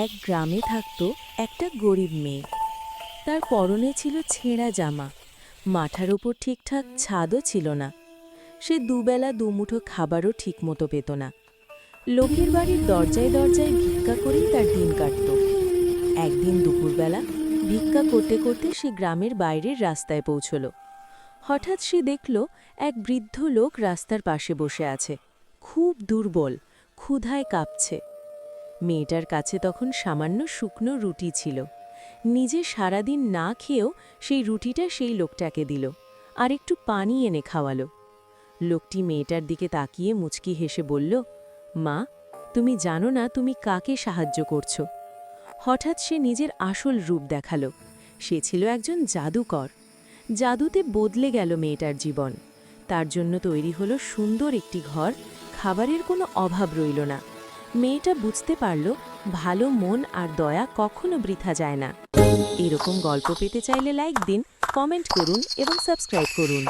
এক গ্রামে থাকত একটা গরিব মেয়ে। তার পরনে ছিল ছেঁড়া জামা, মাথার ওপর ঠিকঠাক ছাদও ছিল না। সে দুবেলা দুমুঠো খাবারও ঠিকমতো পেত না। লোকের বাড়ির দরজায় দরজায় ভিক্ষা করেই তার দিন কাটত। একদিন দুপুরবেলা ভিক্ষা করতে করতে সে গ্রামের বাইরের রাস্তায় পৌঁছল। হঠাৎ সে দেখল এক বৃদ্ধ লোক রাস্তার পাশে বসে আছে, খুব দুর্বল, ক্ষুধায় কাঁপছে। মেয়েটার কাছে তখন সামান্য শুকনো রুটি ছিল। নিজে সারাদিন না খেয়েও সেই রুটিটা সেই লোকটাকে দিল, আর একটু পানি এনে খাওয়ালো। লোকটি মেয়েটার দিকে তাকিয়ে মুচকি হেসে বলল, মা, তুমি জানো না তুমি কাকে সাহায্য করছো। হঠাৎ সে নিজের আসল রূপ দেখালো। সে ছিল একজন জাদুকর। জাদুতে বদলে গেল মেয়েটার জীবন। তার জন্য তৈরি হলো সুন্দর একটি ঘর, খাবারের কোনো অভাব রইল না। মেয়েটা বুঝতে পারল ভালো মন আর দয়া কখনো বৃথা যায় না। এরকম গল্প পেতে চাইলে লাইক দিন, কমেন্ট করুন এবং সাবস্ক্রাইব করুন।